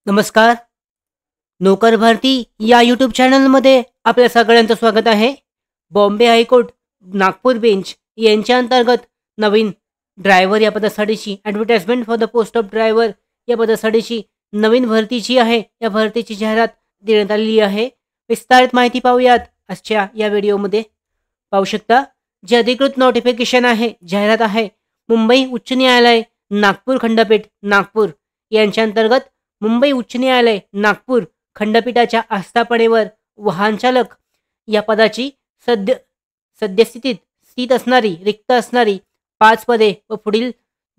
नमस्कार. नोकर भरती या यूट्यूब चॅनलमध्ये आपल्या सगळ्यांचं स्वागत आहे. बॉम्बे हायकोर्ट नागपूर बेंच यांच्या अंतर्गत नवीन ड्रायव्हर या पदासाठीची advertisement for the post of driver या पदासाठीची नवीन भरतीची आहे. या भरतीची जाहिरात देण्यात आलेली आहे. विस्तारित माहिती पाहूयात आजच्या या व्हिडिओमध्ये. पाहू शकता, जे अधिकृत नोटिफिकेशन आहे, जाहिरात आहे, मुंबई उच्च न्यायालय नागपूर खंडपीठ नागपूर यांच्या अंतर्गत मुंबई उच्च न्यायालय नागपूर खंडपीठाच्या आस्थापनेवर वाहन चालक या पदाची सद्यस्थितीत स्थित असणारी रिक्त असणारी 5 पदे व पुढील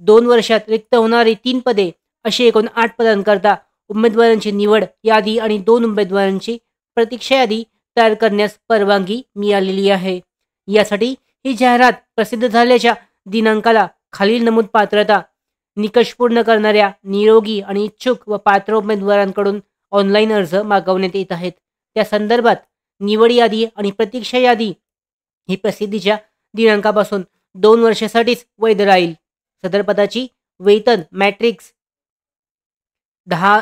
2 वर्षात रिक्त होणारी 3 पदे अशी एकूण 8 पदांकरता उमेदवारांची निवड यादी आणि 2 उमेदवारांची प्रतीक्षा यादी तयार करण्यास परवानगी मिळालेली आहे. यासाठी ही जाहिरात प्रसिद्ध झाल्याच्या दिनांकाला खालील नमूद पात्रता निकष पूर्ण करणाऱ्या निरोगी आणि इच्छुक व पात्र उमेदवारांकडून ऑनलाईन अर्ज मागवण्यात येत आहेत. त्या संदर्भात निवड यादी आणि प्रतीक्षा यादी ही प्रसिद्धीच्या दिनांकापासून 2 वर्षासाठीच वैध राहील. सदर पदाची वेतन मॅट्रिक्स 10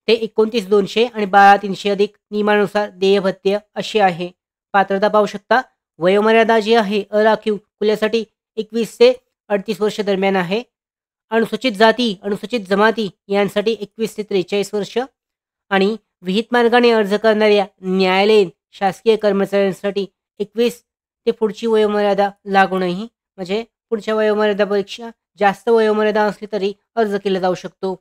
ते 29,200 आणि 12,300 अधिक नियमानुसार देय भत्ते अशी आहे. पात्रता पाहू शकता. वयोमर्यादा जी आहे अराखीव खुल्यासाठी 21 ते 38 वर्ष दरम्यान आहे. अनुसूचित जाती अनुसूचित जमाती यांसाठी 21 ते 43 वर्ष आणि विहित मार्गाने अर्ज करणाऱ्या न्यायालयीन शासकीय कर्मचाऱ्यांसाठी 21 ते पुढची वयोमर्यादा लागू नाही. म्हणजे पुढच्या वयोमर्यादापेक्षा जास्त वयोमर्यादा असली तरी अर्ज केला जाऊ शकतो.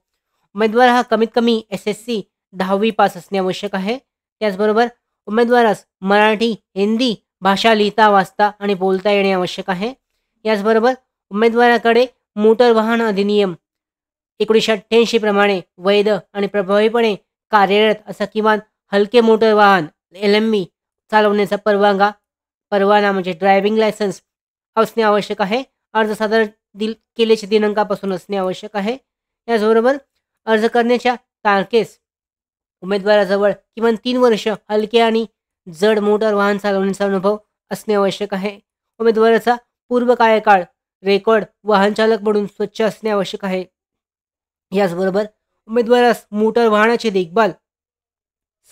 उमेदवार हा कमीत कमी SSC 10वी पास असणे आवश्यक आहे. त्याचबरोबर उमेदवारास मराठी हिंदी भाषा लिहिता वाचता आणि बोलता येणे आवश्यक आहे. याचबरोबर उमेदवाराकडे मोटर वाहन अधिनियम 1988 प्रमाणे वैध आणि प्रभावीपणे कार्यरत असा किमान हलके मोटर वाहन LMV चालवण्याचा परवाना म्हणजे ड्रायव्हिंग लायसन्स असणे आवश्यक आहे. अर्ज सादर केल्याच्या दिनांकापासून असणे आवश्यक आहे. याचबरोबर अर्ज करण्याच्या तारखेस उमेदवाराजवळ किमान 3 वर्ष हलके आणि जड मोटर वाहन चालवण्याचा अनुभव असणे आवश्यक आहे. उमेदवाराचा पूर्व कार्यकाळ रेकॉर्ड वाहन चालक म्हणून स्वच्छ असणे आवश्यक आहे. याचबरोबर उमेदवारास मोटर वाहनाची देखभाल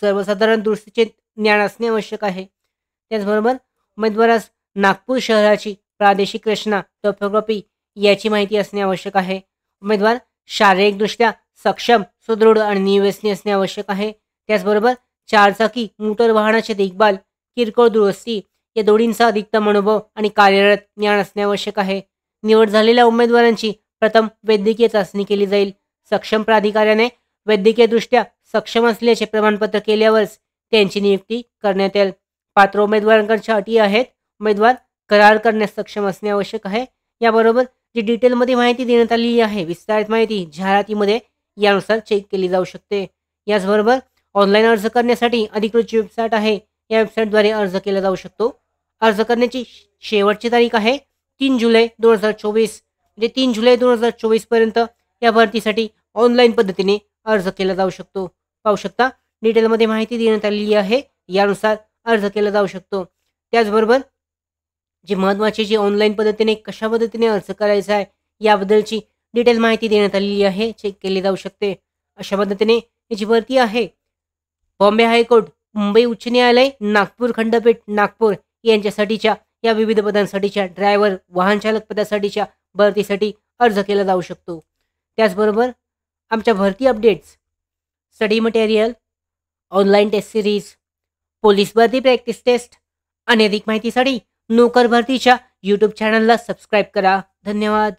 सर्वसाधारण दृष्टीचे ज्ञान असणे आवश्यक आहे. त्याचबरोबर उमेदवारास नागपूर शहराची प्रादेशिक रचना टॉपोग्राफी याची माहिती असणे आवश्यक आहे. उमेदवार शारीरिकदृष्ट्या सक्षम सुदृढ आणि निव्यसनी असणे आवश्यक आहे. त्याचबरोबर 4 चाकी मोटर वाहनाची देखभाल किरकोळ दुरुस्ती या दोन्हींचा अधिकतम अनुभव आणि कार्यरत ज्ञान असणे आवश्यक आहे. निवड झालेल्या उमेदवारांची प्रथम वैद्यकीय चाचणी केली जाईल. सक्षम प्राधिकाऱ्याने वैद्यकीयदृष्ट्या सक्षम असल्याचे प्रमाणपत्र केल्यावरच त्यांची नियुक्ती करण्यात येईल. पात्र उमेदवारांच्या अटी आहेत. उमेदवार करार करण्यास सक्षम असणे आवश्यक आहे. याबरोबर जी डिटेलमध्ये माहिती देण्यात आलेली आहे, विस्तारित माहिती जाहिरातीमध्ये यानुसार चेक केली जाऊ शकते. याचबरोबर ऑनलाईन अर्ज करण्यासाठी अधिकृत वेबसाईट आहे, या वेबसाईटद्वारे अर्ज केला जाऊ शकतो. अर्ज करण्याची शेवटची तारीख आहे 3 जुलै 2024. म्हणजे 3 जुलै 2024 पर्यंत या भरतीसाठी ऑनलाईन पद्धतीने अर्ज केला जाऊ शकतो. पाहू शकता, डिटेलमध्ये माहिती देण्यात आलेली आहे, यानुसार अर्ज केला जाऊ शकतो. त्याचबरोबर जी महत्त्वाची जी ऑनलाईन पद्धतीने कशा पद्धतीने अर्ज करायचा आहे याबद्दलची डिटेल माहिती देण्यात आलेली आहे, चेक केली जाऊ शकते. अशा पद्धतीने ही जी भरती आहे बॉम्बे हायकोर्ट मुंबई उच्च न्यायालय नागपूर खंडपीठ नागपूर यांच्यासाठीच्या या विविध पदांसाठीच्या ड्रायव्हर वाहन चालक पदासाठीच्या भरतीसाठी अर्ज केला जाऊ शकतो. त्याचबरोबर आमच्या भरती updates, study material, online test series, police भरती प्रॅक्टिस टेस्ट आणि अधिक माहितीसाठी नोकर भरतीच्या यूट्यूब चॅनलला सबस्क्राईब करा. धन्यवाद.